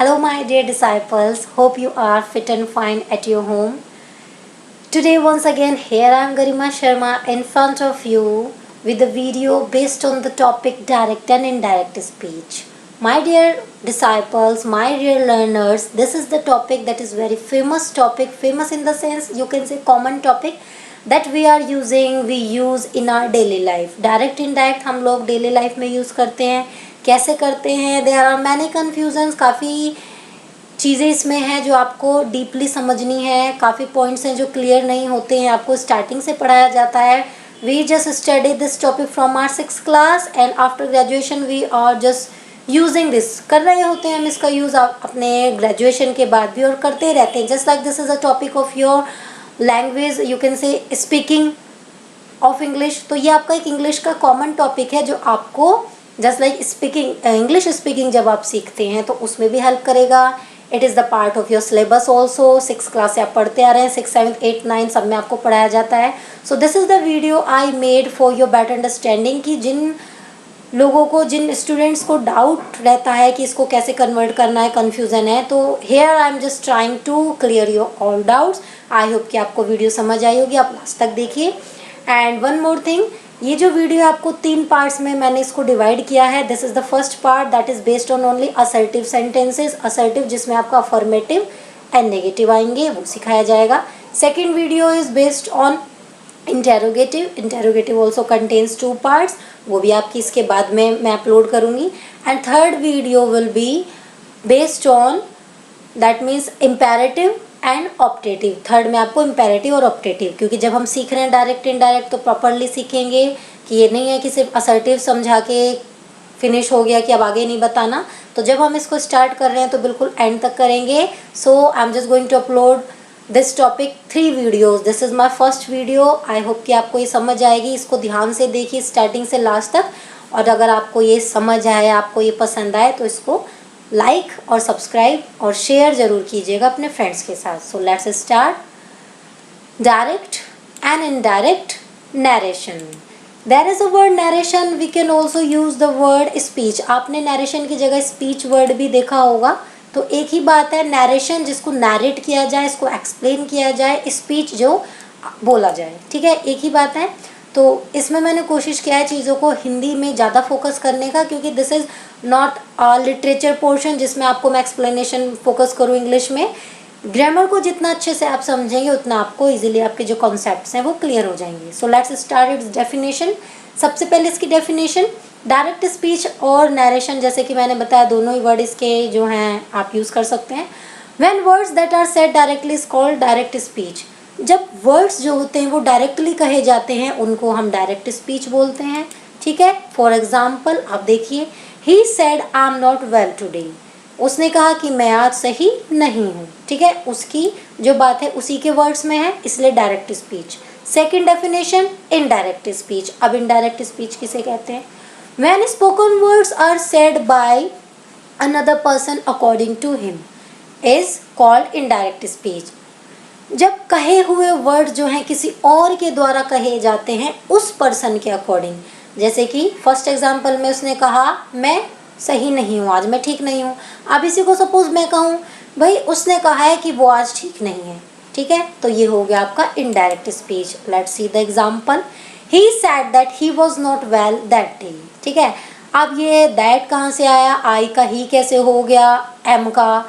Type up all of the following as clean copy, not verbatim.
Hello, my dear disciples. Hope you are fit and fine at your home. Today, once again, here I am Garima Sharma in front of you with a video based on the topic direct and indirect speech. My dear disciples, my dear learners, this is the topic that is very famous topic. Famous in the sense you can say common topic that we use in our daily life. Direct indirect हम लोग daily life में use करते हैं. कैसे करते हैं? There are many confusions. काफ़ी चीज़ें इसमें हैं जो आपको डीपली समझनी है. काफ़ी पॉइंट्स हैं जो क्लियर नहीं होते हैं. आपको स्टार्टिंग से पढ़ाया जाता है. We just study this topic from our 6th class and after graduation we are just using this. कर रहे होते हैं हम इसका यूज़ अपने ग्रेजुएशन के बाद भी और करते रहते हैं. Just like this is a topic of your language, you can say speaking of English. तो ये आपका एक इंग्लिश का कॉमन टॉपिक है जो आपको just like speaking English speaking जब आप सीखते हैं तो उसमें भी हेल्प करेगा. It is the part of your syllabus also. 6th class से आप पढ़ते आ रहे हैं. 6th 7th 8th 9th सब में आपको पढ़ाया जाता है. So this is the video I made for your better understanding कि जिन लोगों को, जिन स्टूडेंट्स को डाउट रहता है कि इसको कैसे कन्वर्ट करना है, कन्फ्यूज़न है, तो here I am just trying to clear your all doubts. I hope कि आपको वीडियो समझ आई होगी. आप लास्ट तक देखिए. एंड वन मोर थिंग, ये जो वीडियो आपको 3 पार्ट्स में मैंने इसको डिवाइड किया है. This is the first part that is based on only assertive sentences. Assertive जिसमें आपका अफर्मेटिव एंड नेगेटिव आएंगे, वो सिखाया जाएगा. Second video is based on interrogative. Interrogative also contains 2 parts. वो भी आपकी इसके बाद में मैं अपलोड करूँगी. And third video will be based on that means imperative and optative. Third में आपको इम्पेरेटिव और ऑप्टेटिव, क्योंकि जब हम सीख रहे हैं डायरेक्ट इनडायरेक्ट तो प्रॉपरली सीखेंगे कि ये नहीं है कि सिर्फ असर्टिव समझा के फिनिश हो गया कि अब आगे नहीं बताना. तो जब हम इसको स्टार्ट कर रहे हैं तो बिल्कुल एंड तक करेंगे. So I am just going to upload this topic 3 videos. This is my first video. I hope कि आपको ये समझ आएगी. इसको ध्यान से देखिए स्टार्टिंग से लास्ट तक. और अगर आपको ये समझ आए, आपको ये पसंद आए तो इसको लाइक और सब्सक्राइब और शेयर ज़रूर कीजिएगा अपने फ्रेंड्स के साथ. So let's start. Direct and indirect narration. There is a word narration. We can also use the word speech. आपने नरेशन की जगह स्पीच वर्ड भी देखा होगा. तो एक ही बात है, नरेशन जिसको नरेट किया जाए, इसको एक्सप्लेन किया जाए, स्पीच जो बोला जाए. ठीक है, एक ही बात है. तो इसमें मैंने कोशिश किया है चीज़ों को हिंदी में ज़्यादा फोकस करने का, क्योंकि this is not a literature portion जिसमें आपको मैं एक्सप्लेनेशन फोकस करूँ इंग्लिश में. ग्रामर को जितना अच्छे से आप समझेंगे उतना आपको इजीली आपके जो कॉन्सेप्ट्स हैं वो क्लियर हो जाएंगे. सो लेट्स स्टार्ट इट्स डेफिनेशन. सबसे पहले इसकी डेफिनेशन. डायरेक्ट स्पीच और नरेशन, जैसे कि मैंने बताया, दोनों ही वर्ड इसके जो हैं आप यूज़ कर सकते हैं. When words that are said directly is called direct speech. जब वर्ड्स जो होते हैं वो डायरेक्टली कहे जाते हैं उनको हम डायरेक्ट स्पीच बोलते हैं. ठीक है, फॉर एग्जाम्पल आप देखिए, he said I am not well today. उसने कहा कि मैं आज सही नहीं हूँ. ठीक है, उसकी जो बात है उसी के वर्ड्स में है, इसलिए direct speech. Second definition, indirect speech. अब इनडायरेक्ट स्पीच किसे कहते हैं? When spoken words are said by another person according to him is called indirect speech. जब कहे हुए वर्ड जो हैं किसी और के द्वारा कहे जाते हैं उस पर्सन के अकॉर्डिंग. जैसे कि फर्स्ट एग्जांपल में उसने कहा मैं सही नहीं हूँ, आज मैं ठीक नहीं हूँ. अब इसी को सपोज मैं कहूँ भाई उसने कहा है कि वो आज ठीक नहीं है. ठीक है, तो ये हो गया आपका indirect speech. Let's see the example. He said that he was not well that day. ठीक है, अब ये दैट कहाँ से आया? आई का ही कैसे हो गया? एम का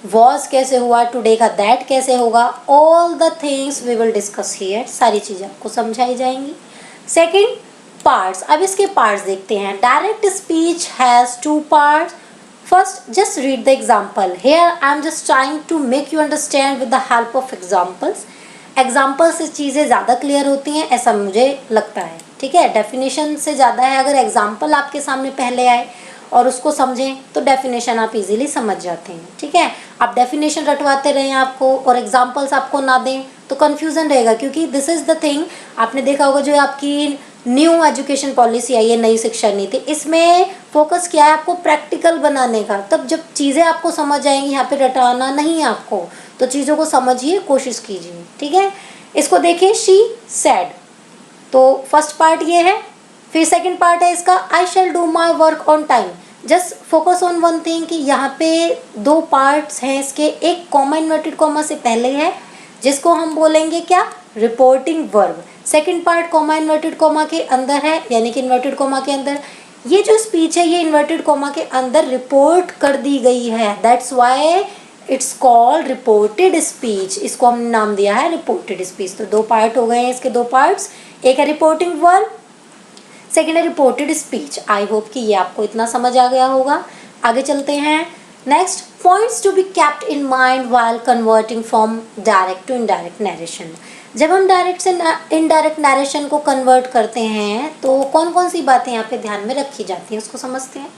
वॉज कैसे हुआ? टुडे का दैट कैसे होगा? All the things we will discuss here. सारी चीज़ें आपको समझाई जाएंगी. Second, parts. अब इसके पार्ट्स देखते हैं. Direct speech has 2 parts. First, just read the example. Here I am just trying to make you understand with the help of examples. Example से चीज़ें ज़्यादा क्लियर होती हैं, ऐसा मुझे लगता है. ठीक है, डेफिनेशन से ज़्यादा है. अगर एग्जाम्पल आपके सामने पहले आए और उसको समझें तो डेफिनेशन आप इजीली समझ जाते हैं. ठीक है, आप डेफिनेशन रटवाते रहें आपको और एग्जांपल्स आपको ना दें तो कन्फ्यूज़न रहेगा, क्योंकि दिस इज़ द थिंग. आपने देखा होगा जो आपकी न्यू एजुकेशन पॉलिसी आई है, नई शिक्षा नीति, इसमें फोकस किया है आपको प्रैक्टिकल बनाने का. तब जब चीज़ें आपको समझ आएंगी, यहाँ पे रटाना नहीं है आपको, तो चीज़ों को समझिए, कोशिश कीजिए. ठीक है, इसको देखिए. शी सैड, तो फर्स्ट पार्ट ये है. फिर सेकंड पार्ट है इसका, I shall do my work on time. Just focus on one thing कि यहाँ पे दो पार्ट्स हैं इसके, एक कॉमा इन्वर्टेड कॉमा से पहले है जिसको हम बोलेंगे क्या, reporting verb. Second part comma inverted comma के अंदर है, यानी कि इन्वर्टेड कॉमा के अंदर ये जो स्पीच है ये इन्वर्टेड कॉमा के अंदर रिपोर्ट कर दी गई है, that's why it's called reported speech. इसको हमने नाम दिया है रिपोर्टेड स्पीच। तो दो पार्ट हो गए हैं इसके, दो पार्ट्स, एक है रिपोर्टिंग वर्ब, सेकेंड है रिपोर्टेड स्पीच। आई होप कि ये आपको इतना समझ आ गया होगा। आगे चलते हैं। Next, points to be kept in mind while converting from direct to indirect narration. जब हम डायरेक्ट से इनडायरेक्ट नरेशन को कन्वर्ट करते हैं तो कौन कौन सी बातें यहाँ पे ध्यान में रखी जाती हैं उसको समझते हैं।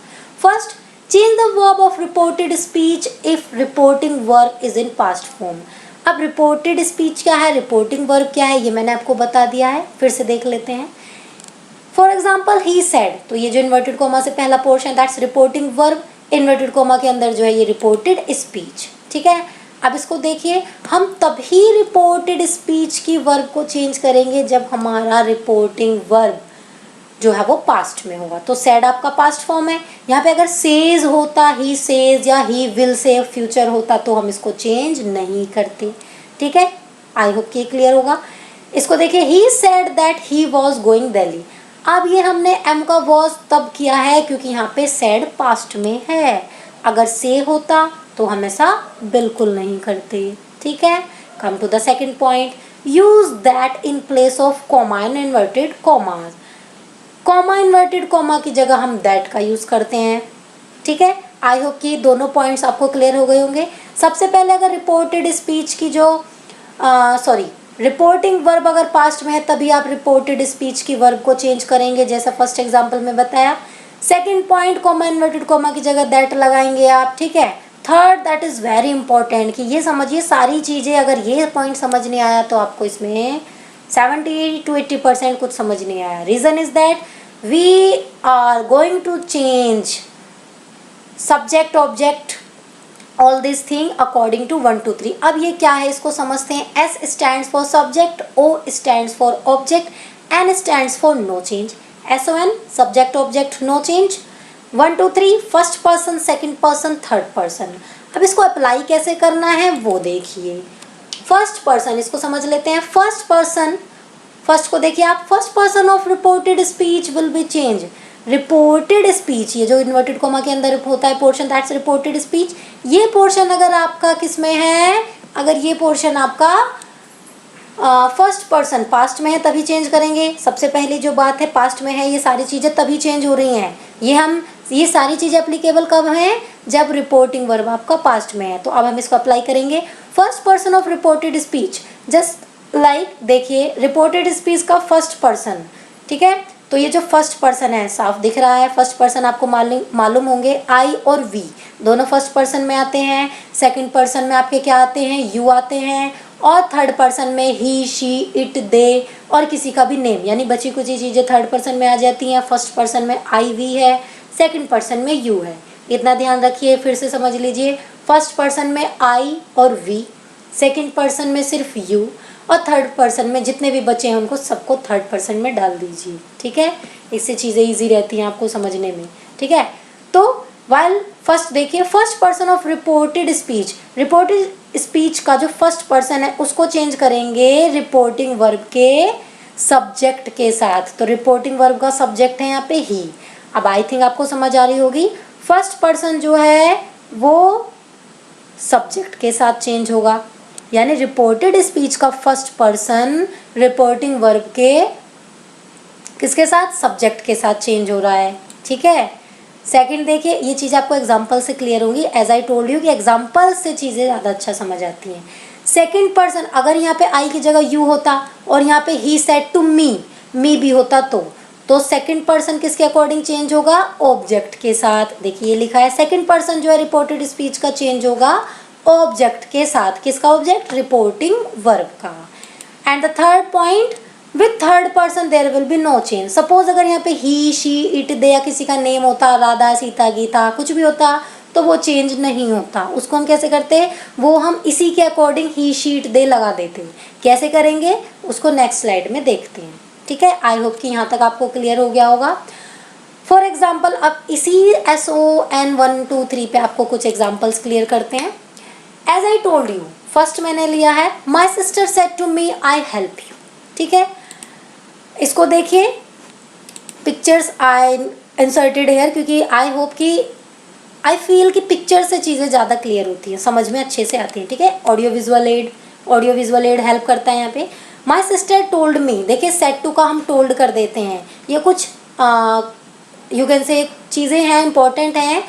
First, change the verb of reported speech if reporting verb is in past form. अब रिपोर्टेड स्पीच क्या है, रिपोर्टिंग वर्ब क्या है, ये मैंने आपको बता दिया है, फिर से देख लेते हैं। फॉर एग्जाम्पल ही सेड, तो ये जो इन्वर्टेड कोमा से पहला portion that's reporting verb, inverted coma के अंदर जो है ये रिपोर्टेड स्पीच। ठीक है, अब इसको देखिए, हम तभी रिपोर्टेड स्पीच की वर्ब को चेंज करेंगे जब हमारा रिपोर्टिंग वर्ब जो है वो पास्ट में होगा। तो सेड आपका पास्ट फॉर्म है, यहाँ पे अगर सेज होता, ही सेज या ही विल से फ्यूचर होता तो हम इसको चेंज नहीं करते। ठीक है, आई होप कि क्लियर होगा। इसको देखिए, he said that he was going Delhi. अब ये हमने एम का वॉज तब किया है क्योंकि यहाँ पे सेड पास्ट में है, अगर से होता तो हम ऐसा बिल्कुल नहीं करते। ठीक है, come to the second point, use that in place of comma and inverted commas. Comma inverted comma की जगह हम दैट का यूज करते हैं। ठीक है, आई होप कि दोनों पॉइंट्स आपको क्लियर हो गए होंगे। सबसे पहले अगर रिपोर्टेड स्पीच की जो रिपोर्टिंग वर्ब अगर पास्ट में है तभी आप रिपोर्टेड स्पीच की वर्ब को चेंज करेंगे, जैसा फर्स्ट एग्जांपल में बताया। Second point, comma inverted comma की जगह दैट लगाएंगे आप। ठीक है, third, that is very important कि ये समझिए सारी चीज़ें, अगर ये पॉइंट समझ नहीं आया तो आपको इसमें 70 to 80% कुछ समझ नहीं आया। Reason is that we are going to change subject object all this thing according to 1 2 3। अब ये क्या है इसको समझते हैं। S stands for subject, O stands for object, N stands for no change. SON subject object no change. 1 2 3 first person, second person, third person. अब इसको apply कैसे करना है वो देखिए। फर्स्ट पर्सन, इसको समझ लेते हैं। फर्स्ट पर्सन, फर्स्ट को देखिए आप, first person of reported speech will be change. Reported speech, ये जो इन्वर्टेड कोमा के अंदर होता है पोर्शन दैट्स रिपोर्टेड स्पीच, ये पोर्शन अगर आपका किस में है, अगर ये पोर्शन आपका फर्स्ट पर्सन पास्ट में है तभी चेंज करेंगे। सबसे पहली जो बात है, पास्ट में है, ये सारी चीज़ें तभी चेंज हो रही हैं। ये सारी चीज़ें अप्लीकेबल कब हैं, जब रिपोर्टिंग वर्ब आपका पास्ट में है। तो अब हम इसको अप्लाई करेंगे। First person of reported speech, just like देखिए रिपोर्टेड स्पीच का फर्स्ट पर्सन। ठीक है, तो ये जो फर्स्ट पर्सन है साफ दिख रहा है, फर्स्ट पर्सन आपको मालूम होंगे, आई और वी दोनों फर्स्ट पर्सन में आते हैं। सेकंड पर्सन में आपके क्या आते हैं, यू आते हैं। और थर्ड पर्सन में ही, शी, इट, दे और किसी का भी नेम, यानी बची कुछ चीज़ें थर्ड पर्सन में आ जाती हैं। फर्स्ट पर्सन में आई वी है, सेकंड पर्सन में यू है। इतना ध्यान रखिए, फिर से समझ लीजिए। फर्स्ट पर्सन में आई और वी, सेकंड पर्सन में सिर्फ यू, और थर्ड पर्सन में जितने भी बचे हैं उनको सबको थर्ड पर्सन में डाल दीजिए। ठीक है, इससे चीज़ें ईजी रहती हैं आपको समझने में। ठीक है, तो वाइल फर्स्ट देखिए, first person of reported speech, reported speech का जो फर्स्ट पर्सन है उसको चेंज करेंगे रिपोर्टिंग वर्ब के सब्जेक्ट के साथ। तो रिपोर्टिंग वर्ब का सब्जेक्ट है यहाँ पे ही। अब आई थिंक आपको समझ आ रही होगी, फर्स्ट पर्सन जो है वो सब्जेक्ट के साथ चेंज होगा, यानी रिपोर्टेड स्पीच का फर्स्ट पर्सन रिपोर्टिंग वर्ब के किसके साथ, सब्जेक्ट के साथ चेंज हो रहा है। ठीक है, सेकंड देखिए, ये चीज़ आपको एग्जांपल से क्लियर होंगी। एज आई टोल्ड यू कि एग्जांपल से चीज़ें ज़्यादा अच्छा समझ आती हैं। सेकंड पर्सन, अगर यहाँ पे आई की जगह यू होता और यहाँ पे ही सेड टू मी भी होता तो सेकंड पर्सन किसके अकॉर्डिंग चेंज होगा, ऑब्जेक्ट के साथ। देखिए ये लिखा है, सेकंड पर्सन जो है रिपोर्टेड स्पीच का चेंज होगा ऑब्जेक्ट के साथ। किसका ऑब्जेक्ट, रिपोर्टिंग वर्ब का। And the third point, with third person there will be no change. Suppose अगर यहाँ पे ही, शी, इट, दे या किसी का नेम होता, राधा, सीता, गीता, कुछ भी होता तो वो चेंज नहीं होता। उसको हम कैसे करते, वो हम इसी के अकॉर्डिंग ही, शी, इट, दे लगा देते। कैसे करेंगे उसको नेक्स्ट स्लाइड में देखते हैं। ठीक है, आई होप कि यहाँ तक आपको क्लियर हो गया होगा। फॉर एग्जाम्पल अब इसी SON 1 2 3 पे आपको कुछ एग्जाम्पल्स क्लियर करते हैं। As I told you, first मैंने लिया है my sister said to me I help you. ठीक है, इसको देखिए, पिक्चर्स आई इंसर्टेड हेयर, क्योंकि आई होप कि आई फील कि पिक्चर से चीज़ें ज़्यादा क्लियर होती हैं, समझ में अच्छे से आती हैं। ठीक है, ऑडियो विजुअल एड हेल्प करता है यहाँ पे। माई सिस्टर टोल्ड मी, देखिए सेड टू का हम टोल्ड कर देते हैं, ये कुछ यू कैन से चीज़ें हैं, इंपॉर्टेंट हैं।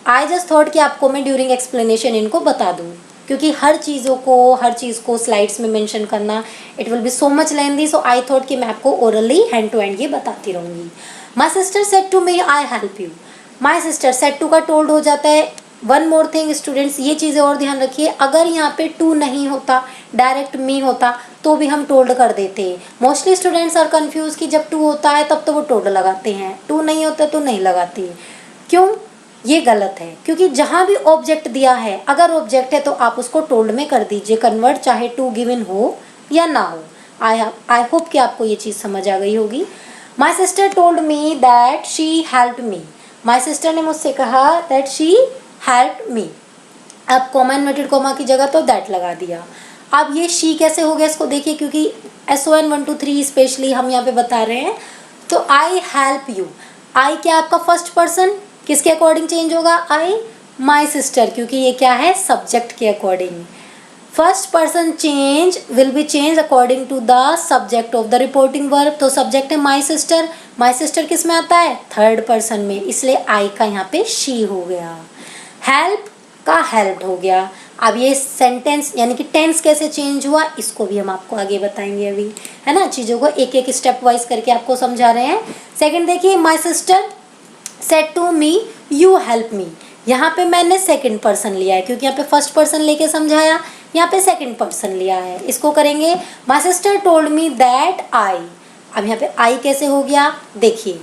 आई जस्ट थॉट कि आपको मैं ड्यूरिंग एक्सप्लेनेशन इनको बता दूँ, क्योंकि हर चीज़ को स्लाइड्स में मेंशन करना it will be so much lengthy, so I thought कि मैं आपको ओरली हैंड टू हैंड ये बताती रहूँगी। My sister said to me I help you, my sister said to का टोल्ड हो जाता है। वन मोर थिंग स्टूडेंट्स, ये चीज़ें और ध्यान रखिए, अगर यहाँ पे टू नहीं होता, डायरेक्ट मी होता तो भी हम टोल्ड कर देते। मोस्टली स्टूडेंट्स आर कन्फ्यूज कि जब टू होता है तब तो वो टोल्ड लगाते हैं, टू नहीं होता तो नहीं लगाते। क्यों? ये गलत है, क्योंकि जहाँ भी ऑब्जेक्ट दिया है, अगर ऑब्जेक्ट है तो आप उसको टोल्ड में कर दीजिए कन्वर्ट, चाहे टू गिवन हो या ना हो। आई होप कि आपको ये चीज़ समझ आ गई होगी। माई sister told me that she helped me, my sister ने मुझसे कहा दैट शी हेल्प्ड मी। अब कॉमा इन्वर्टेड कॉमा की जगह तो दैट लगा दिया। अब ये शी कैसे हो गया इसको देखिए, क्योंकि SON 1 2 3 स्पेशली हम यहाँ पे बता रहे हैं। तो आई हेल्प यू, आई क्या आपका फर्स्ट पर्सन, किसके अकॉर्डिंग चेंज होगा? आई माई सिस्टर, क्योंकि ये क्या है सब्जेक्ट के according. First person change will be change according to the subject of the reporting verb. तो सब्जेक्ट है माई सिस्टर किस में आता है? थर्ड पर्सन में, इसलिए आई का यहाँ पे शी हो गया। हेल्प का हेल्प्ड हो गया। अब ये सेंटेंस यानी कि टेंस कैसे चेंज हुआ इसको भी हम आपको आगे बताएंगे अभी, है ना। चीज़ों को एक एक स्टेप वाइज करके आपको समझा रहे हैं। सेकंड देखिए, my sister said to me you help me, यहाँ पे मैंने सेकंड पर्सन लिया है, क्योंकि यहाँ पे फर्स्ट पर्सन लेके समझाया, यहाँ पे सेकंड पर्सन लिया है। इसको करेंगे my sister told me that I. अब यहाँ पे आई कैसे हो गया देखिए,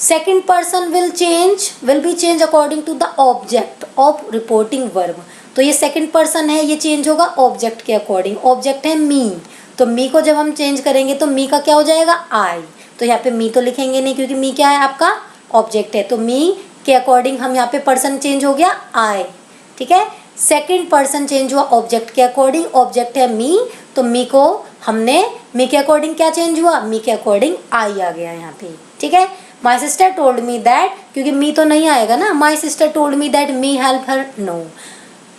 second person will be change according to the object of reporting verb. तो ये सेकंड पर्सन है, ये चेंज होगा ऑब्जेक्ट के अकॉर्डिंग। ऑब्जेक्ट है मी, तो मी को जब हम चेंज करेंगे तो मी का क्या हो जाएगा? आई। तो यहाँ पे मी तो लिखेंगे नहीं, क्योंकि मी क्या है आपका ऑब्जेक्ट है, तो मी के अकॉर्डिंग हम यहाँ पे पर्सन चेंज हो गया आई। ठीक है, सेकंड पर्सन चेंज हुआ ऑब्जेक्ट के अकॉर्डिंग, ऑब्जेक्ट है मी, तो मी को हमने मी के अकॉर्डिंग क्या चेंज हुआ? मी के अकॉर्डिंग आई आ गया यहाँ पे। ठीक है, my sister told me that, क्योंकि मी तो नहीं आएगा ना, my sister told me that me help her, no,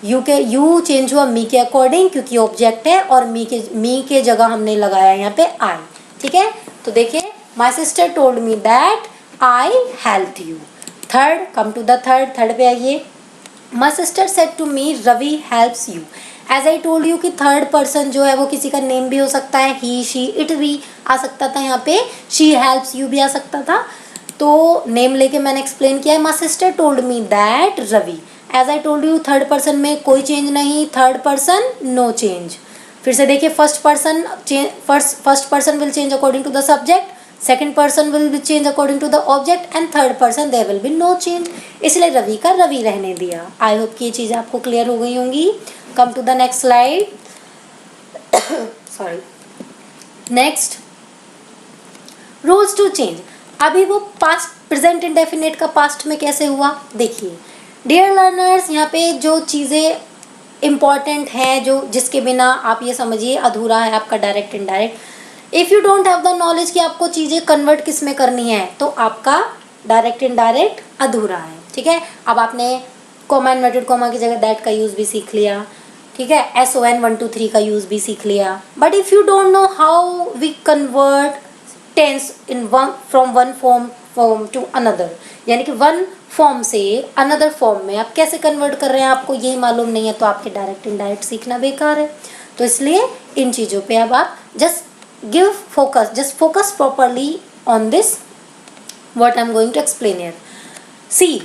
you change हुआ मी के अकॉर्डिंग, क्योंकि ऑब्जेक्ट है, और मी के जगह हमने लगाया यहाँ पे आई। ठीक है, तो देखिए my sister told me that I help you. Third, come to the third पे आइए। My sister said to me Ravi helps you. As I told you कि थर्ड पर्सन जो है वो किसी का नेम भी हो सकता है, ही शी इट भी आ सकता था, यहाँ पे शी हेल्प्स यू भी आ सकता था, तो नेम लेके मैंने एक्सप्लेन किया है। My sister told me that Ravi. As I told you third person में कोई चेंज नहीं, थर्ड पर्सन नो चेंज। फिर से देखिए, first person will change according to the subject, second person will be change according to the object, and third person there will be no change, इसलिए रवि का रवि रहने दिया। आई होप कि ये चीज़ आपको क्लियर हो गई होंगी। Come to the next slide. Sorry, next rules to change. अभी वो पास्ट प्रेजेंट इंडेफिनिट का पास्ट में कैसे हुआ देखिए। डियर लर्नर्स, यहाँ पे जो चीज़ें इम्पॉर्टेंट हैं, जो जिसके बिना आप ये समझिए अधूरा है आपका direct indirect. If you don't have the knowledge कि आपको चीज़ें कन्वर्ट किस में करनी है, तो आपका डायरेक्ट इनडायरेक्ट अधूरा है। ठीक है, अब आपने कॉमा इन्वर्टेड कॉमा की जगह दैट का यूज़ भी सीख लिया। ठीक है, SON 1 2 3 का यूज़ भी सीख लिया। But if you don't know how we convert tense from one form to another, यानी कि वन फॉर्म से अनदर फॉर्म में आप कैसे कन्वर्ट कर रहे हैं, आपको यही मालूम नहीं है, तो आपके डायरेक्ट इनडायरेक्ट सीखना बेकार है। तो इसलिए इन चीज़ों पे अब आप just focus properly on this what I am going to explain here. See,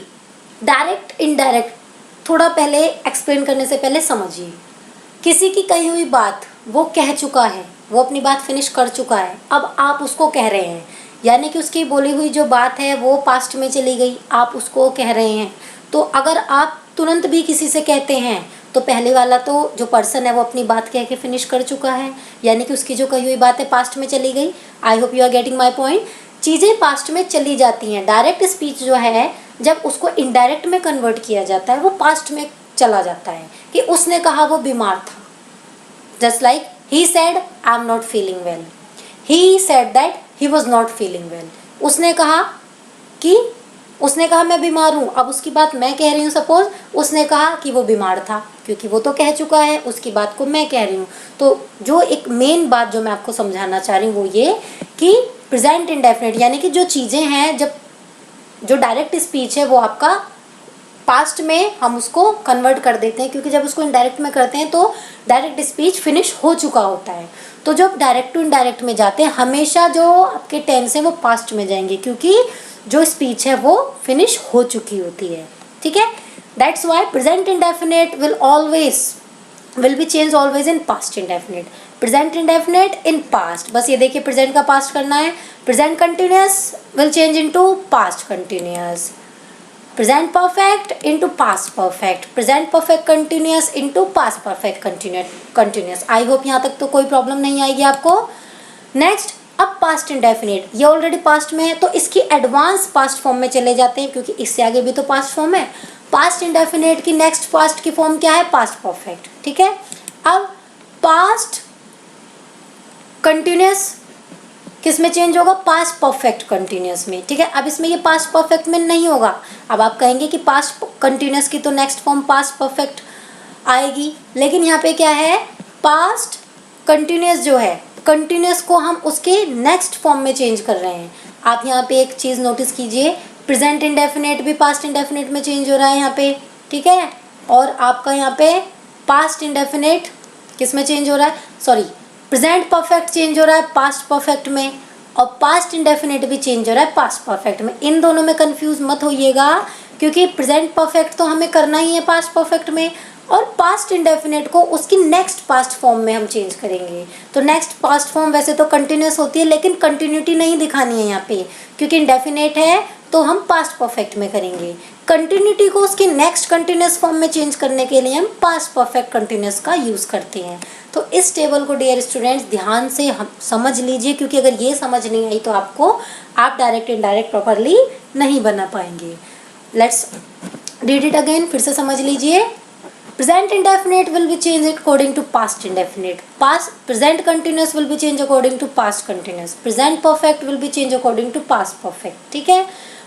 direct indirect थोड़ा पहले एक्सप्लेन करने से पहले समझिए। किसी की कही हुई बात वो कह चुका है, वो अपनी बात फिनिश कर चुका है, अब आप उसको कह रहे हैं, यानी कि उसकी बोली हुई जो बात है वो पास्ट में चली गई, आप उसको कह रहे हैं। तो अगर आप तुरंत भी किसी से कहते हैं तो पहले वाला तो जो पर्सन है वो अपनी बात कह के फिनिश कर चुका है, यानी कि उसकी जो कही हुई बात है पास्ट में चली गई। I hope you are getting my point. चीज़ें पास्ट में चली जाती हैं। डायरेक्ट स्पीच जो है जब उसको इनडायरेक्ट में कन्वर्ट किया जाता है वो पास्ट में चला जाता है कि उसने कहा वो बीमार था। Just like he said I am not feeling well, he said that he was not feeling well. उसने कहा मैं बीमार हूँ, अब उसकी बात मैं कह रही हूँ। सपोज उसने कहा कि वो बीमार था, क्योंकि वो तो कह चुका है, उसकी बात को मैं कह रही हूँ। तो जो एक मेन बात जो मैं आपको समझाना चाह रही हूँ वो ये कि प्रेजेंट इंडेफिनिट यानी कि जो चीज़ें हैं, जब जो डायरेक्ट स्पीच है वो आपका पास्ट में हम उसको कन्वर्ट कर देते हैं, क्योंकि जब उसको इनडायरेक्ट में करते हैं तो डायरेक्ट स्पीच फिनिश हो चुका होता है। तो जब डायरेक्ट टू इनडायरेक्ट में जाते हैं हमेशा जो आपके टेंस है वो पास्ट में जाएंगे, क्योंकि जो स्पीच है वो फिनिश हो चुकी होती है। ठीक है, that's why present indefinite will be change always in past indefinite. Present indefinite in past, बस ये देखिए प्रेजेंट का पास्ट करना है। Present continuous will change into past continuous. Present perfect into past perfect. Present perfect continuous into past perfect continuous. I hope यहाँ तक तो कोई प्रॉब्लम नहीं आएगी आपको। नेक्स्ट, अब पास्ट इंडेफिनिट, ये ऑलरेडी पास्ट में है तो इसकी एडवांस पास्ट फॉर्म में चले जाते हैं, क्योंकि इससे आगे भी तो पास्ट फॉर्म है। पास्ट इंडेफिनिट की नेक्स्ट पास्ट की फॉर्म क्या है? Past perfect. ठीक है, अब पास्ट कंटिन्यूअस किस में चेंज होगा? पास्ट परफेक्ट कंटिन्यूअस में। ठीक है, अब इसमें ये पास्ट परफेक्ट में नहीं होगा। अब आप कहेंगे कि पास्ट कंटिन्यूअस की तो नेक्स्ट फॉर्म पास्ट परफेक्ट आएगी, लेकिन यहाँ पे क्या है? पास्ट कंटिन्यूअस जो है, कंटिन्यूअस को हम उसके नेक्स्ट फॉर्म में चेंज कर रहे हैं। आप यहाँ पे एक चीज़ नोटिस कीजिए, प्रेजेंट इंडेफिनिट भी पास्ट इंडेफिनिट में चेंज हो रहा है यहाँ पे। ठीक है, और आपका यहाँ पे पास्ट इंडेफिनिट किस में चेंज हो रहा है? सॉरी, प्रेजेंट परफेक्ट चेंज हो रहा है पास्ट परफेक्ट में, और पास्ट इंडेफिनिट भी चेंज हो रहा है पास्ट परफेक्ट में। इन दोनों में कंफ्यूज मत होइएगा, क्योंकि प्रेजेंट परफेक्ट तो हमें करना ही है पास्ट परफेक्ट में, और पास्ट इंडेफिनिट को उसकी नेक्स्ट पास्ट फॉर्म में हम चेंज करेंगे। तो नेक्स्ट पास्ट फॉर्म वैसे तो कंटिन्यूस होती है, लेकिन कंटिन्यूटी नहीं दिखानी है यहाँ पे, क्योंकि इंडेफिनिट है तो हम पास्ट परफेक्ट में करेंगे। कंटिन्यूटी को उसकी नेक्स्ट कंटिन्यूस फॉर्म में चेंज करने के लिए हम पास्ट परफेक्ट कंटिन्यूस का यूज़ करते हैं। तो इस टेबल को डियर स्टूडेंट्स ध्यान से हम समझ लीजिए, क्योंकि अगर ये समझ नहीं आई तो आप डायरेक्ट इनडायरेक्ट प्रॉपरली नहीं बना पाएंगे। लेट्स रीड इट अगेन, फिर से समझ लीजिए। Present indefinite will be changed according to past indefinite. Present continuous will be changed according to past continuous. Present perfect will be changed according to past perfect. ठीक है,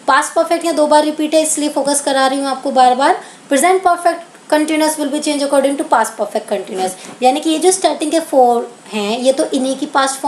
past perfect यहाँ 2 बार repeat है इसलिए focus करा रही हूँ आपको बार बार। Present perfect continuous will be changed according to past perfect continuous. यानी कि ये जो स्टार्टिंग के 4 हैं ये तो इन्हीं की पास्ट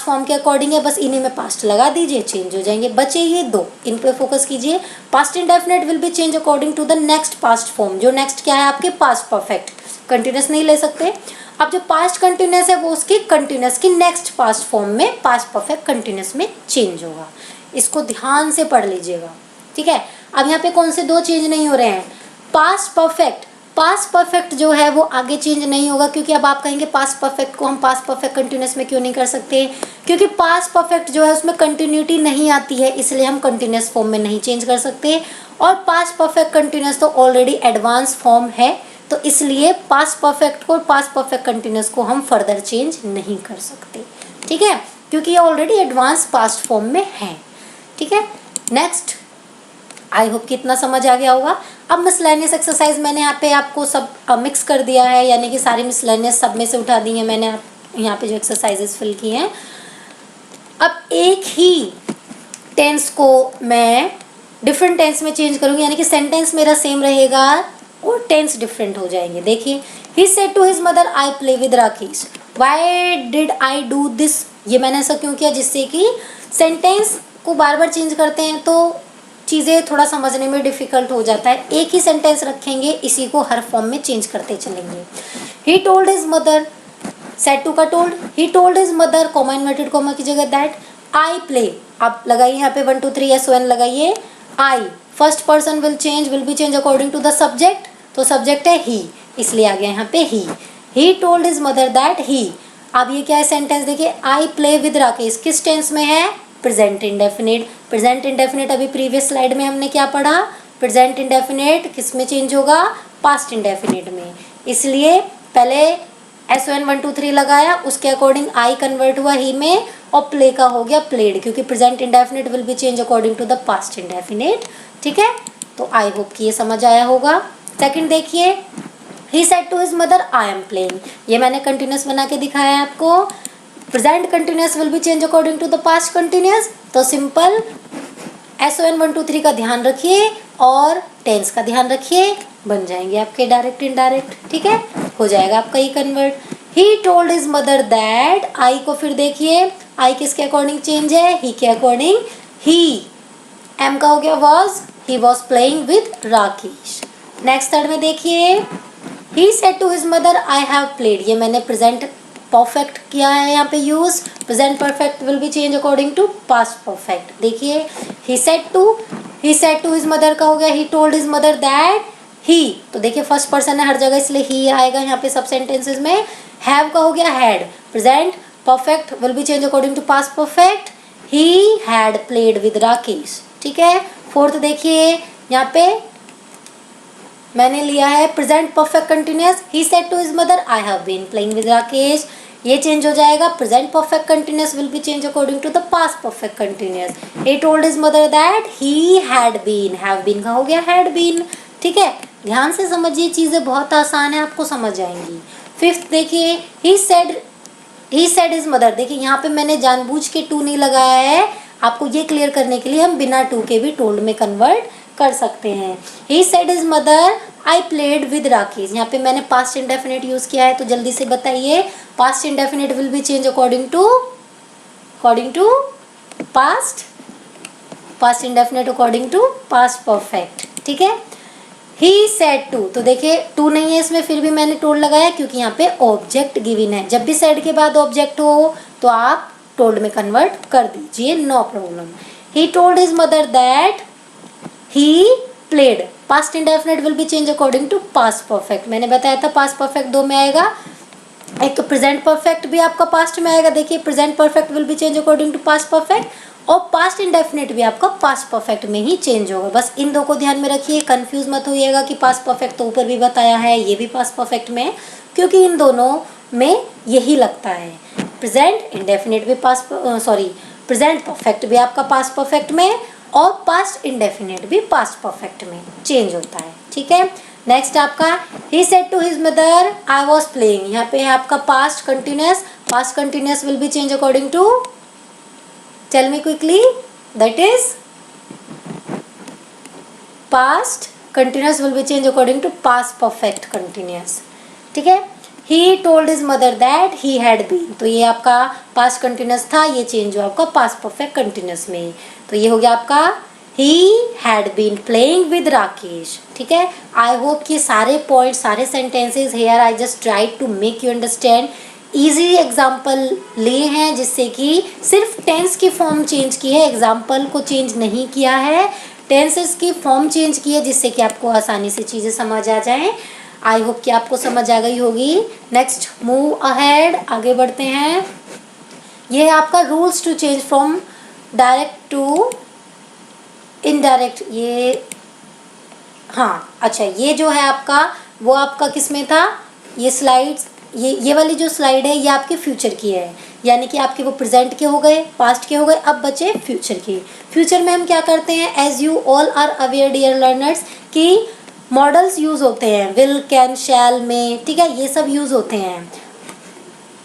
फॉर्म के अकॉर्डिंग है, बस इन्हीं में पास्ट लगा दीजिए, चेंज हो जाएंगे। बचे ये 2, इन पे फोकस कीजिए। Past indefinite will be change according to the next past form. जो नेक्स्ट क्या है आपके? Past perfect. कंटिन्यूस नहीं ले सकते। अब जो पास्ट कंटिन्यूस है वो उसकी कंटिन्यूस की नेक्स्ट पास्ट फॉर्म में पास्ट परफेक्ट कंटिन्यूस में चेंज होगा। इसको ध्यान से पढ़ लीजिएगा। ठीक है, अब यहाँ पे कौन से 2 चेंज नहीं हो रहे हैं? पास्ट परफेक्ट जो है वो आगे चेंज नहीं होगा, क्योंकि अब आप कहेंगे पास्ट परफेक्ट को हम पास्ट परफेक्ट कंटिन्यूस में क्यों नहीं कर सकते? क्योंकि पास्ट परफेक्ट जो है उसमें कंटिन्यूटी नहीं आती है, इसलिए हम कंटिन्यूस फॉर्म में नहीं चेंज कर सकते। और पास्ट परफेक्ट कंटिन्यूस तो ऑलरेडी एडवांस फॉर्म है, तो इसलिए पास्ट परफेक्ट को और पास्ट परफेक्ट कंटिन्यूस को हम फर्दर चेंज नहीं कर सकते। ठीक है, क्योंकि ये ऑलरेडी एडवांस पास्ट फॉर्म में है। ठीक है, नेक्स्ट, आई होप कि इतना समझ आ गया होगा। अब मिसलेनियस एक्सरसाइज मैंने यहाँ पे आपको सब मिक्स कर दिया है, यानी कि सारी मिसलेनियस सब में से उठा दी है मैंने यहाँ पे जो एक्सरसाइजेस फिल की हैं। अब एक ही टेंस को मैं डिफरेंट टेंस में चेंज करूँगी, यानी कि सेंटेंस मेरा सेम रहेगा और टेंस डिफरेंट हो जाएंगे। देखिए, he said to his mother I play with Rakesh, why did I do this. ये मैंने ऐसा क्यों किया? जिससे कि सेंटेंस को बार बार चेंज करते हैं तो चीज़ें थोड़ा समझने में डिफ़िकल्ट हो जाता है। एक ही सेंटेंस रखेंगे, इसी को हर फॉर्म में चेंज करते चलेंगे। He told his mother, said to का told, he told his mother, comma inverted comma की जगह दैट, आई प्ले। आप लगाइए यहाँ पे 1 2 3 SON लगाइए। I first person will be change according to the subject, तो सब्जेक्ट है ही, इसलिए आ गया यहाँ पे ही। He told his mother that he. अब ये क्या है सेंटेंस? देखिए, आई प्ले विद राकेश किस टेंस में है? Present indefinite. प्रेजेंट इंडेफिनिट अभी प्रीवियस स्लाइड में हमने क्या पढ़ा? प्रेजेंट इंडेफिनिट किस में चेंज होगा? पास्ट इंडेफिनिट में। इसलिए पहले SON 1 2 3 लगाया, उसके अकॉर्डिंग आई कन्वर्ट हुआ ही में, और प्ले का हो गया प्लेड, क्योंकि present indefinite will be change according to the past indefinite. ठीक है, तो आई होप कि ये समझ आया होगा। सेकंड देखिए, he said to his mother I am playing, ये मैंने कंटिन्यूस बना के दिखाया है आपको। Present continuous will be change according to the past continuous, तो सिंपल SON 1 2 3 का ध्यान रखिए और टेंस का ध्यान रखिए, बन जाएंगे आपके डायरेक्ट इनडायरेक्ट। ठीक है, हो जाएगा आपका he convert. He told his mother that, I को फिर देखिए, आई किसके अकॉर्डिंग चेंज है, ही के अकॉर्डिंग। ही एम का हो गया was, he was playing with Rakesh. Next third में देखिए, he said to his mother I have played, ये मैंने प्रेजेंट परफेक्ट किया है यहाँ पे use. Present perfect will be change according to past perfect. देखिए, he said to his mother का हो गया he told his mother that he, तो देखिए फर्स्ट पर्सन है हर जगह इसलिए ही आएगा यहाँ पे सब सेंटेंसेस में। हैव का हो गया had, present perfect will be change according to past perfect, he had played with Rakesh. ठीक है, फोर्थ देखिए, यहाँ पे मैंने लिया है present perfect continuous, he said to his mother I have been playing with Rakesh, ये चेंज हो जाएगा। Present perfect continuous will be change according to the past perfect continuous. He told his mother that he had been, have been का हो गया had been. ठीक है, ध्यान से समझिए, चीज़ें बहुत आसान है, आपको समझ आएंगी। फिफ्थ देखिए, ही सेड हिज मदर, देखिए यहाँ पे मैंने जानबूझ के टू नहीं लगाया है, आपको ये क्लियर करने के लिए हम बिना टू के भी टोल्ड में कन्वर्ट कर सकते हैं। He said his mother I played with Rakesh, यहाँ पे मैंने पास्ट इंडेफिनिट यूज किया है, तो जल्दी से बताइए, past indefinite will be change according to past indefinite according to past perfect. ठीक है, ही सेड टू, तो देखिए टू नहीं है इसमें, फिर भी मैंने टोल्ड लगाया क्योंकि यहाँ पे ऑब्जेक्ट गिवन है। जब भी सेड के बाद ऑब्जेक्ट हो तो आप टोल्ड में कन्वर्ट कर दीजिए, no problem. He told his mother that he played, past indefinite will be change according to past perfect. मैंने बताया था पास्ट परफेक्ट दो में आएगा, एक तो प्रेजेंट परफेक्ट भी आपका पास्ट में आएगा। देखिए, present perfect will be change according to past perfect, और पास्ट इंडेफिनिट भी आपका पास्ट परफेक्ट में ही चेंज होगा। बस इन दो को ध्यान में रखिए, कंफ्यूज मत होइएगा कि पास्ट परफेक्ट तो ऊपर भी बताया है, ये भी पास्ट परफेक्ट में है, क्योंकि इन दोनों में यही लगता है। प्रेजेंट इंडेफिनिट भी प्रेजेंट परफेक्ट भी आपका पास्ट परफेक्ट में, और पास्ट इंडेफिनिट भी पास्ट परफेक्ट में चेंज होता है। ठीक है, नेक्स्ट आपका he said to his mother I was playing, यहाँ पे है आपका past continuous. Past continuous will be change according to, tell me quickly, that is past continuous will be change according to past perfect continuous. ठीक है, he told his mother that he had been, तो ये आपका past continuous था, ये change हुआ आपका past perfect continuous में, तो ये हो गया आपका he had been playing with Rakesh. ठीक है, आई होप कि सारे पॉइंट, सारे sentences here I just try to make you understand. Easy example लिए हैं जिससे कि सिर्फ टेंस की फॉर्म चेंज की है, एग्जाम्पल को चेंज नहीं किया है, टेंसेस की फॉर्म चेंज की है, जिससे कि आपको आसानी से चीज़ें समझ आ जाएं। आई होप कि आपको समझ आ गई होगी। नेक्स्ट मूव अहेड, आगे बढ़ते हैं। ये है आपका rules to change from direct to indirect. ये हाँ अच्छा, ये जो है आपका वो आपका किस में था, ये स्लाइड्स, ये वाली जो स्लाइड है ये आपके फ्यूचर की है, यानी कि आपके वो प्रेजेंट के हो गए, पास्ट के हो गए, अब बचे फ्यूचर के। फ्यूचर में हम क्या करते हैं, as you all are aware dear learners, कि मॉडल्स यूज़ होते हैं, विल, कैन, शैल, में। ठीक है, ये सब यूज़ होते हैं।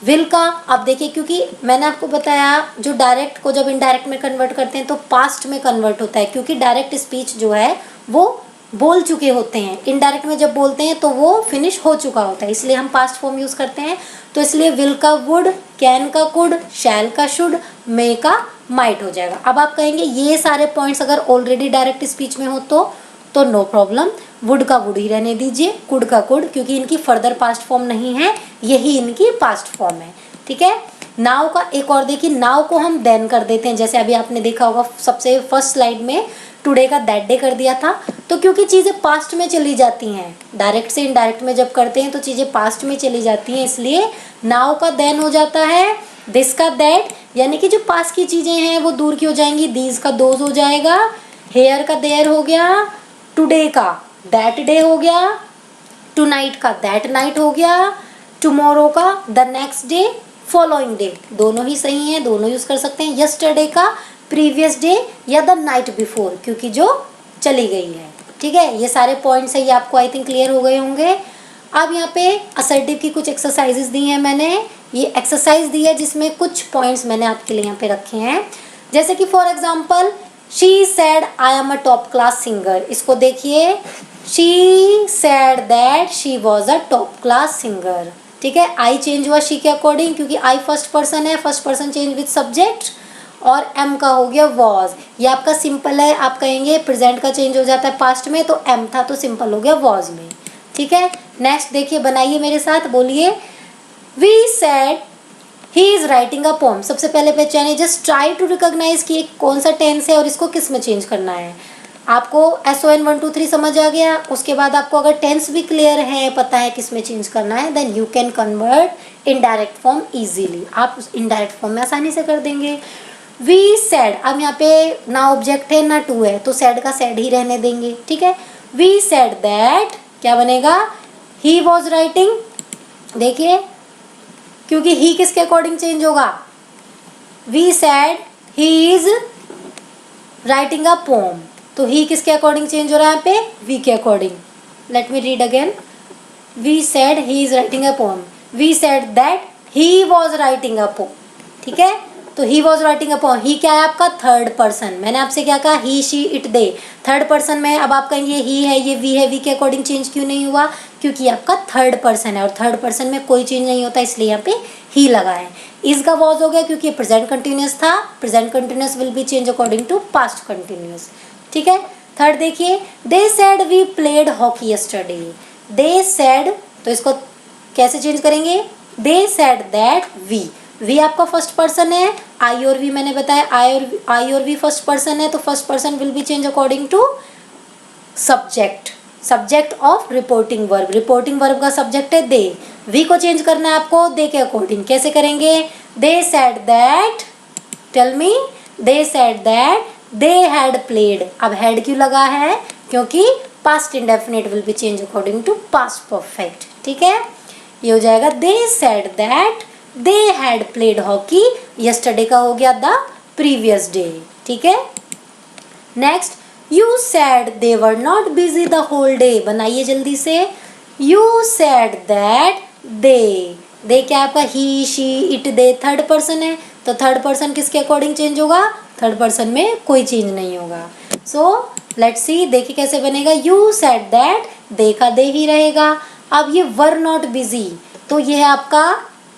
विल का आप देखिए, क्योंकि मैंने आपको बताया जो डायरेक्ट को जब इनडायरेक्ट में कन्वर्ट करते हैं तो पास्ट में कन्वर्ट होता है, क्योंकि डायरेक्ट स्पीच जो है वो बोल चुके होते हैं, इनडायरेक्ट में जब बोलते हैं तो वो फिनिश हो चुका होता है, इसलिए हम पास्ट फॉर्म यूज़ करते हैं। तो इसलिए विल का वुड, कैन का कुड, शैल का शुड, मे का माइट हो जाएगा। अब आप कहेंगे ये सारे पॉइंट्स अगर ऑलरेडी डायरेक्ट स्पीच में हो तो नो प्रॉब्लम, वुड का वुड ही रहने दीजिए, कुड का कुड, क्योंकि इनकी फर्दर पास्ट फॉर्म नहीं है, यही इनकी पास्ट फॉर्म है। ठीक है, नाउ का एक और देखिए, नाउ को हम देन कर देते हैं, जैसे अभी आपने देखा होगा सबसे फर्स्ट स्लाइड में टुडे का दैट डे कर दिया था, तो क्योंकि चीज़ें पास्ट में चली जाती हैं, डायरेक्ट से इनडायरेक्ट में जब करते हैं तो चीज़ें पास्ट में चली जाती हैं, इसलिए नाउ का देन हो जाता है, दिस का दैट, यानी कि जो पास्ट की चीज़ें हैं वो दूर की हो जाएंगी, दीज का दोज हो जाएगा, हेयर का देयर हो गया, टुडे का दैट डे हो गया, टुनाइट का दैट नाइट हो गया, टुमारो का the next day, following day, दोनों ही सही हैं, दोनों यूज कर सकते हैं। यस्टरडे का प्रीवियस डे या द नाइट बिफोर, क्योंकि जो चली गई है। ठीक है, ये सारे पॉइंट्स है, ये आपको आई थिंक क्लियर हो गए होंगे। अब यहाँ पे असर्टिव की कुछ एक्सरसाइजेस दी हैं मैंने, ये एक्सरसाइज दी है जिसमें कुछ पॉइंट्स मैंने आपके लिए यहाँ पे रखे हैं। जैसे कि for example she said I am a top class singer, इसको देखिए, she said that she was a top class singer. ठीक है, आई चेंज हुआ शी के अकॉर्डिंग, क्योंकि आई फर्स्ट पर्सन है, first person change with subject, और एम का हो गया वॉज। ये आपका सिंपल है, आप कहेंगे प्रेजेंट का चेंज हो जाता है पास्ट में, तो एम था तो सिंपल हो गया वॉज में। ठीक है, नेक्स्ट देखिए, बनाइए मेरे साथ, बोलिए we said he is writing a poem. सबसे पहले पहचानिए, जस्ट ट्राई टू रिकॉग्नाइज कि कौन सा टेंस है और इसको किस में चेंज करना है। आपको SON 1 2 3 समझ आ गया। उसके बाद आपको अगर टेंस भी क्लियर है, पता है किस में चेंज करना है, then you can convert indirect form easily. आप उस इनडायरेक्ट फॉर्म में आसानी से कर देंगे। वी सेड, अब यहाँ पे ना ऑब्जेक्ट है ना टू है, तो सेड का सेड ही रहने देंगे। ठीक है, वी सेड दैट, क्या बनेगा, ही वॉज राइटिंग। देखिए, क्योंकि ही किसके अकॉर्डिंग चेंज होगा, we said he is writing a poem, तो ही किसके अकॉर्डिंग चेंज हो रहा है यहाँ पे, वी के according. Let me read again, we said he is writing a poem, we said that he was writing a poem. ठीक है, तो he was writing a poem, he क्या है आपका थर्ड पर्सन। मैंने आपसे क्या कहा, he she it they, third person में। अब आप कहेंगे ही है, ये वी है, वी के अकॉर्डिंग चेंज क्यों नहीं हुआ, क्योंकि आपका थर्ड पर्सन है और थर्ड पर्सन में कोई चेंज नहीं होता, इसलिए यहाँ पे ही लगा है। इज का वॉज हो गया क्योंकि प्रेजेंट कंटिन्यूस था, present continuous will be change according to past continuous. ठीक है, थर्ड देखिए, they said we played hockey yesterday. They said, तो इसको कैसे चेंज करेंगे, दे सेड दैट वी आपका फर्स्ट पर्सन है, आई और वी मैंने बताया, आई और वी फर्स्ट पर्सन है, तो first person will be change according to subject, subject of reporting verb. Reporting verb का सब्जेक्ट है दे, वी को चेंज करना है आपको दे के अकॉर्डिंग। कैसे करेंगे, they said that, tell me, they said that they had played. अब हैड क्यों लगा है, क्योंकि past indefinite will be change according to past perfect. ठीक है, ये हो जाएगा they said that they had played hockey yesterday का हो गया द प्रीवियस डे। ठीक है, next, you said they were not busy the whole day. बनाइए जल्दी से, यू सेड दैट दे क्या आपका, ही she it they third person है, तो थर्ड पर्सन किसके अकॉर्डिंग चेंज होगा, थर्ड पर्सन में कोई चेंज नहीं होगा। सो लेट्स सी, देखिए कैसे बनेगा, यू सेड दैट दे का दे ही रहेगा। अब ये वर नॉट बिजी, तो ये है आपका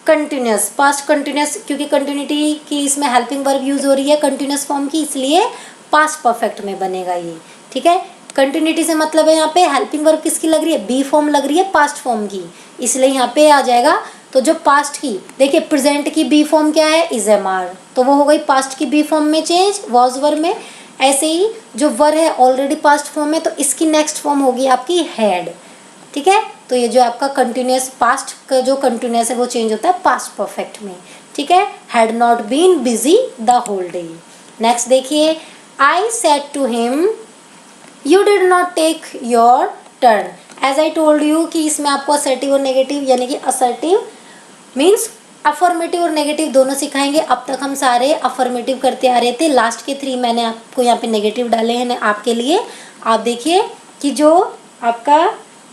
कंटिन्यूस, पास्ट कंटिन्यूस, क्योंकि कंटिन्यूटी की इसमें हेल्पिंग वर्ब यूज हो रही है कंटिन्यूस फॉर्म की, इसलिए पास्ट परफेक्ट में बनेगा ये। ठीक है, कंटिन्यूटी से मतलब है यहाँ पे हेल्पिंग वर्ब किसकी लग रही है, बी फॉर्म लग रही है पास्ट फॉर्म की, इसलिए यहाँ पे आ जाएगा। तो जो पास्ट की, देखिए प्रेजेंट की बी फॉर्म क्या है, इज एम आर, तो वो हो गई पास्ट की बी फॉर्म में चेंज वॉज वर्ब में। ऐसे ही जो वर है ऑलरेडी पास्ट फॉर्म में, तो इसकी नेक्स्ट फॉर्म होगी आपकी हैड। ठीक है, तो ये जो आपका कंटिन्यूस पास्ट का जो कंटिन्यूस है वो चेंज होता है पास्ट परफेक्ट में। ठीक है, had not been busy the whole day. Next देखिए, I said to him you did not take your turn. As I told you कि इसमें आपको असर्टिव और नेगेटिव, यानी कि असर्टिव मीन्स अफर्मेटिव और नेगेटिव दोनों सिखाएंगे। अब तक हम सारे अफर्मेटिव करते आ रहे थे, लास्ट के 3 मैंने आपको यहाँ पे नेगेटिव डाले हैं आपके लिए। आप देखिए कि जो आपका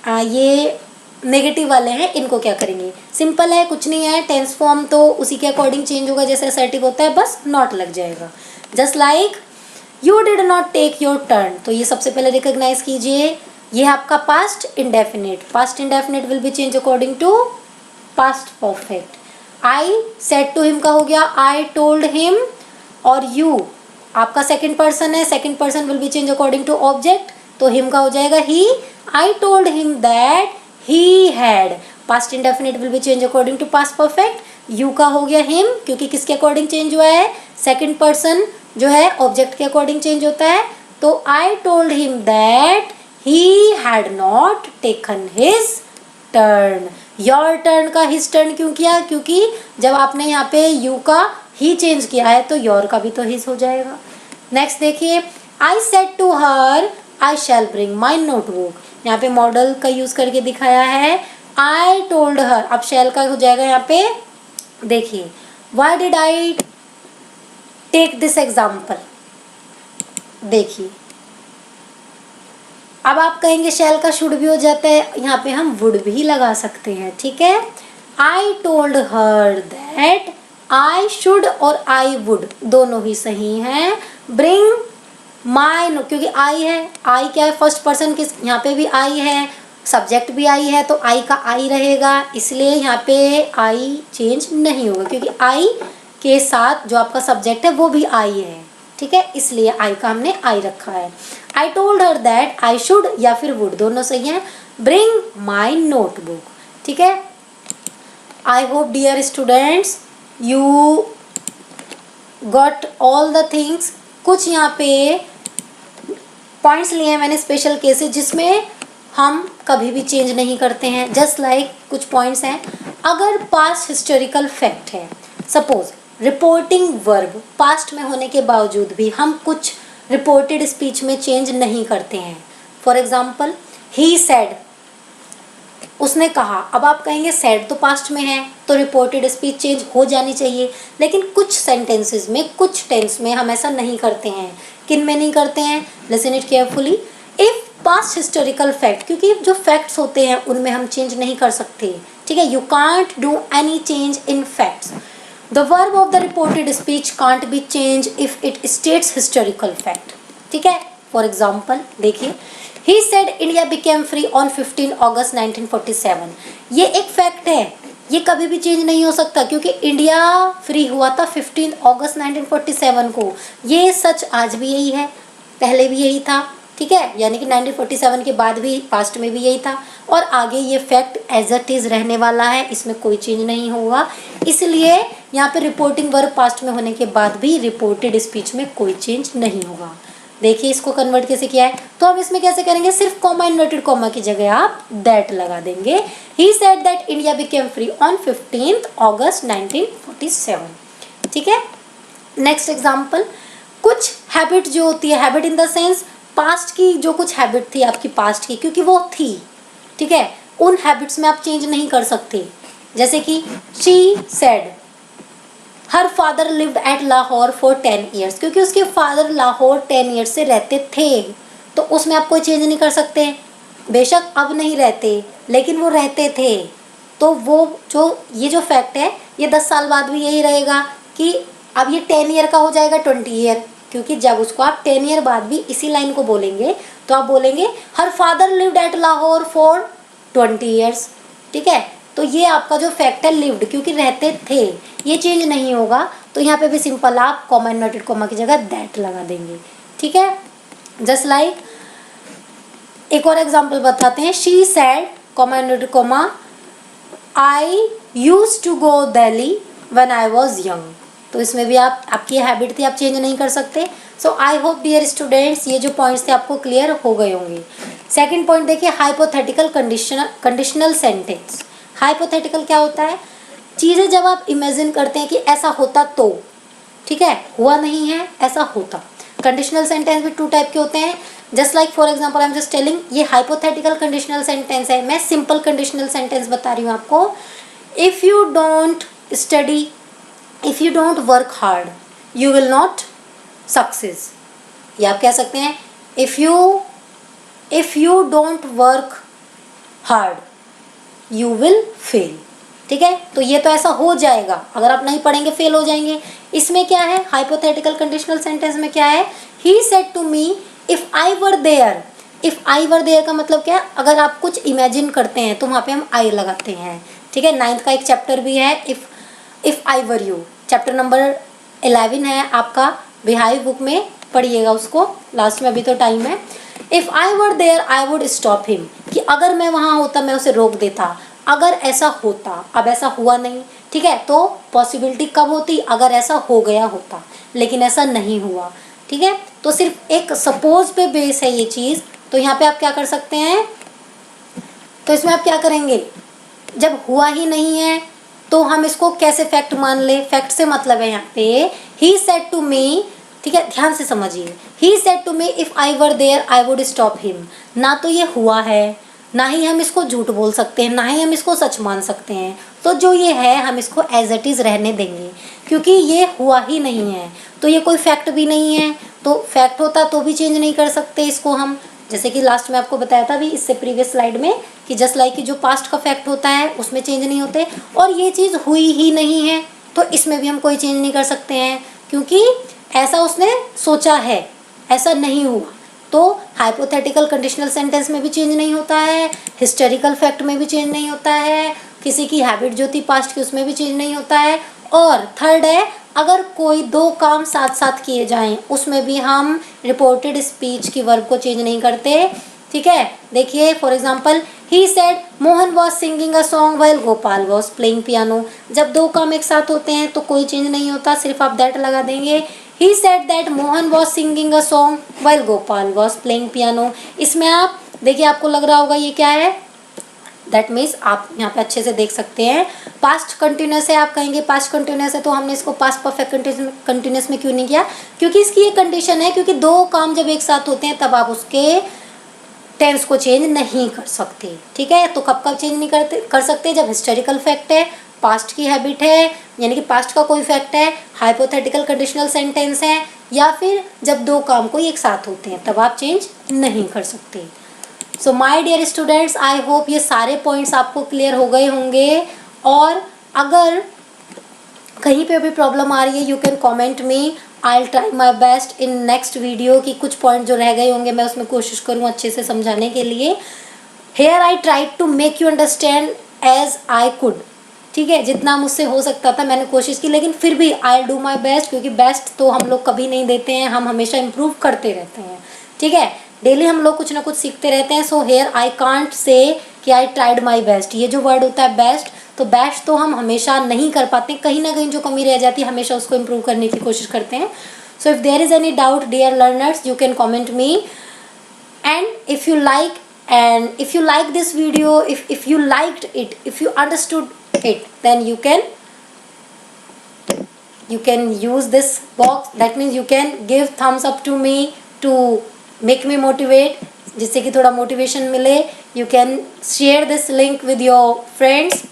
ये नेगेटिव वाले हैं इनको क्या करेंगे, सिंपल है, कुछ नहीं है, टेंस फॉर्म तो उसी के अकॉर्डिंग चेंज होगा जैसे असर्टिव होता है, बस नॉट लग जाएगा। Just like you did not take your turn, तो ये सबसे पहले रिकॉग्नाइज कीजिए, ये है आपका past indefinite, past indefinite will be change according to past perfect. I said to him का हो गया आई टोल्ड हिम, और यू आपका सेकंड पर्सन है, second person will be change according to object, तो हिम का हो जाएगा ही। I told him that he had, past indefinite will be change according to past perfect। you का हो गया him, क्योंकि किसके अकॉर्डिंग चेंज हुआ है, सेकंड पर्सन जो है ऑब्जेक्ट के अकॉर्डिंग चेंज होता है, तो I told him that he had not taken his turn। your turn का his turn क्यों किया, क्योंकि जब आपने यहाँ पे you का ही चेंज किया है तो your का भी तो his हो जाएगा। नेक्स्ट देखिए, I said to her I shall bring my notebook। यहाँ पे मॉडल का यूज करके दिखाया है, आई टोल्ड हर, अब शैल का हो जाएगा यहाँ पे, देखिए why did I take this example, देखिए अब आप कहेंगे शैल का शुड भी हो जाता है, यहाँ पे हम वुड भी लगा सकते हैं, ठीक है। I told her that, I should और आई वुड दोनों ही सही हैं। ब्रिंग माई, क्योंकि आई है, आई क्या है, फर्स्ट पर्सन किस, यहाँ पे भी आई है, सब्जेक्ट भी आई है, तो आई का आई रहेगा, इसलिए यहाँ पे आई चेंज नहीं होगा, क्योंकि आई के साथ जो आपका सब्जेक्ट है वो भी आई है, ठीक है, इसलिए आई का हमने आई रखा है। I told her that I should या फिर वुड दोनों सही है। ब्रिंग माई नोटबुक, ठीक है। I hope dear students you got all the things. कुछ यहाँ पे पॉइंट्स लिए हैं मैंने स्पेशल केसेस जिसमें हम कभी भी चेंज नहीं करते हैं, जस्ट लाइक कुछ पॉइंट्स हैं। अगर पास्ट हिस्टोरिकल फैक्ट है, सपोज रिपोर्टिंग वर्ब पास्ट में होने के बावजूद भी हम कुछ रिपोर्टेड स्पीच में चेंज नहीं करते हैं। फॉर एग्जाम्पल ही सेड, उसने कहा, अब आप कहेंगे सेड तो पास्ट में है तो रिपोर्टेड स्पीच चेंज हो जानी चाहिए, लेकिन कुछ सेंटेंसेस में, कुछ टेंस में हम ऐसा नहीं करते हैं। किन में नहीं करते हैं, listen it carefully. If past historical fact, क्योंकि जो फैक्ट्स होते हैं उनमें हम चेंज नहीं कर सकते, ठीक है, you can't do any change in facts. The verb of the reported speech can't be change if it states historical fact, ठीक है। फॉर एग्जाम्पल देखिए, he said India became free on 15 अगस्त 1947, ये एक फैक्ट है, ये कभी भी चेंज नहीं हो सकता, क्योंकि इंडिया फ्री हुआ था 15 अगस्त 1947 को, ये सच आज भी यही है, पहले भी यही था, ठीक है, यानी कि 1947 के बाद भी पास्ट में भी यही था, और आगे ये फैक्ट एज इट इज़ रहने वाला है, इसमें कोई चेंज नहीं होगा। इसलिए यहाँ पे रिपोर्टिंग वर्ब पास्ट में होने के बाद भी रिपोर्टेड स्पीच में कोई चेंज नहीं होगा। देखिए इसको कन्वर्ट कैसे किया है, तो हम इसमें कैसे करेंगे, सिर्फ कॉमा, इन्वर्टेड कॉमा की जगह आप दैट लगा देंगे। He said that India became free on 15 अगस्त 1947, ठीक है। नेक्स्ट एग्जाम्पल, कुछ हैबिट जो होती है, habit in the sense past की, जो कुछ हैबिट थी आपकी पास्ट की, क्योंकि वो थी, ठीक है, उन हैबिट्स में आप चेंज नहीं कर सकते। जैसे कि she said her father lived eight Lahore for 10 years, क्योंकि उसके फादर लाहौर 10 ईयर्स से रहते थे, तो उसमें आप कोई चेंज नहीं कर सकते। बेशक अब नहीं रहते, लेकिन वो रहते थे, तो वो जो ये जो फैक्ट है ये 10 साल बाद भी यही रहेगा कि अब ये 10 ईयर का हो जाएगा 20 ईयर, क्योंकि जब उसको आप 10 ईयर बाद भी इसी लाइन को बोलेंगे तो आप बोलेंगे her father lived eight Lahore for 20 years, ठीक है। तो ये आपका जो फैक्ट है लिव्ड, क्योंकि रहते थे, ये चेंज नहीं होगा, तो यहाँ पे भी सिंपल आप कॉमा, इन्वर्टेड कॉमा की जगह दैट लगा देंगे, ठीक है। जस्ट लाइक एक और एग्जांपल बताते हैं, she said comma, inverted comma I used to go Delhi when I was young, तो इसमें भी आप, आपकी हैबिट थी, आप चेंज नहीं कर सकते। सो आई होप डियर स्टूडेंट्स ये जो पॉइंट्स थे आपको क्लियर हो गए होंगे। सेकंड पॉइंट देखिए, हाइपोथेटिकल कंडीशनल सेंटेंस। हाइपोथेटिकल क्या होता है, चीज़ें जब आप इमेजिन करते हैं कि ऐसा होता तो, ठीक है, हुआ नहीं है, ऐसा होता। कंडीशनल सेंटेंस भी 2 टाइप के होते हैं, just like for example I am just telling, ये हाइपोथेटिकल कंडीशनल सेंटेंस है, मैं सिंपल कंडीशनल सेंटेंस बता रही हूँ आपको। If you don't study, if you don't work hard you will not success, या आप कह सकते हैं if you don't work hard you will fail, ठीक है। तो ये तो ऐसा हो जाएगा, अगर आप नहीं पढ़ेंगे फेल हो जाएंगे। इसमें क्या है, हाइपोथेटिकल कंडीशनल सेंटेंस में क्या है, he said to me if I were there. If I were there का मतलब क्या है, अगर आप कुछ इमेजिन करते हैं तो वहाँ पे हम आई लगाते हैं, ठीक है। 9th का एक चैप्टर भी है if I were you, chapter number 11 है आपका, बिहाई बुक में पढ़िएगा उसको, लास्ट में, अभी तो टाइम है। If I were there I would stop him, कि अगर मैं वहाँ होता मैं उसे रोक देता, अगर ऐसा होता, अब ऐसा हुआ नहीं, ठीक है, तो पॉसिबिलिटी कब होती, अगर ऐसा हो गया होता, लेकिन ऐसा नहीं हुआ, ठीक है। तो सिर्फ एक सपोज पे बेस है ये चीज़, तो यहाँ पे आप क्या कर सकते हैं, तो इसमें आप क्या करेंगे, जब हुआ ही नहीं है तो हम इसको कैसे फैक्ट मान ले, फैक्ट से मतलब है यहाँ पे ही सेड टू मी, ठीक है, ध्यान से समझिए, he said to me if I were there I would stop him, ना तो ये हुआ है ना ही हम इसको झूठ बोल सकते हैं, ना ही हम इसको सच मान सकते हैं। तो जो ये है हम इसको एज इट इज़ रहने देंगे, क्योंकि ये हुआ ही नहीं है, तो ये कोई फैक्ट भी नहीं है। तो फैक्ट होता तो भी चेंज नहीं कर सकते इसको हम, जैसे कि लास्ट में आपको बताया था अभी इससे प्रीवियस स्लाइड में कि जस्ट लाइक जो पास्ट का फैक्ट होता है उसमें चेंज नहीं होते, और ये चीज़ हुई ही नहीं है तो इसमें भी हम कोई चेंज नहीं कर सकते हैं, क्योंकि ऐसा उसने सोचा है, ऐसा नहीं हुआ। तो हाइपोथेटिकल कंडीशनल सेंटेंस में भी चेंज नहीं होता है, हिस्टोरिकल फैक्ट में भी चेंज नहीं होता है, किसी की हैबिट जो थी पास्ट की उसमें भी चेंज नहीं होता है। और थर्ड है, अगर कोई दो काम साथ साथ किए जाएं उसमें भी हम रिपोर्टेड स्पीच की वर्ब को चेंज नहीं करते। ठीक है, देखिए for example he said Mohan was singing a song while Gopal was playing piano. जब दो काम एक साथ होते हैं तो कोई चेंज नहीं होता, सिर्फ आप दैट लगा देंगे। He said that Mohan was singing a song while Gopal was playing piano. इसमें आप देखिए, आपको लग रहा होगा ये क्या है, दैट मीन्स आप यहाँ पे अच्छे से देख सकते हैं पास्ट कंटिन्यूस है। आप कहेंगे पास्ट कंटिन्यूस है तो हमने इसको पास्ट परफेक्ट कंटिन्यूस में क्यों नहीं किया, क्योंकि इसकी ये कंडीशन है, क्योंकि दो काम जब एक साथ होते हैं तब आप उसके टेंस को चेंज नहीं कर सकते। ठीक है, तो कब कब चेंज नहीं कर सकते, जब हिस्टोरिकल फैक्ट है, पास्ट की हैबिट है, यानी कि पास्ट का कोई फैक्ट है, हाइपोथेटिकल कंडीशनल सेंटेंस है, या फिर जब दो काम कोई एक साथ होते हैं तब आप चेंज नहीं कर सकते। So my dear students, I hope ये सारे पॉइंट्स आपको क्लियर हो गए होंगे, और अगर कहीं पे भी प्रॉब्लम आ रही है you can comment me, I will try my best in next video कि कुछ पॉइंट जो रह गए होंगे मैं उसमें कोशिश करूँ अच्छे से समझाने के लिए। Here I try to make you understand as I could. ठीक है, जितना मुझसे हो सकता था मैंने कोशिश की, लेकिन फिर भी आई डू माई बेस्ट, क्योंकि बेस्ट तो हम लोग कभी नहीं देते हैं, हम हमेशा इम्प्रूव करते रहते हैं। ठीक है, डेली हम लोग कुछ ना कुछ सीखते रहते हैं। So here I can't say कि आई ट्राइड माई बेस्ट, ये जो वर्ड होता है बेस्ट, तो बेस्ट तो हम हमेशा नहीं कर पाते, कहीं ना कहीं जो कमी रह जाती है हमेशा उसको इम्प्रूव करने की कोशिश करते हैं। So if there is any doubt dear learners you can comment me, and if you like and if you like this video, if you liked it, if you understood it, then you can use this box, that means you can give thumbs up to me to make me motivate, जिससे कि थोड़ा motivation मिले। You can share this link with your friends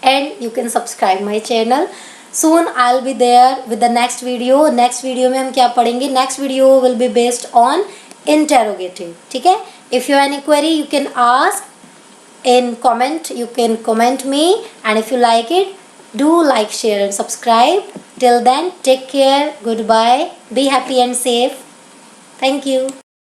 and you can subscribe my channel. Soon I'll be there with the next video. Next video में हम क्या पढ़ेंगे, next video will be based on interrogative। ठीक है, if you have any query you can ask in comment, you can comment me, and if you like it do like, share and subscribe. Till then take care, goodbye, be happy and safe. Thank you.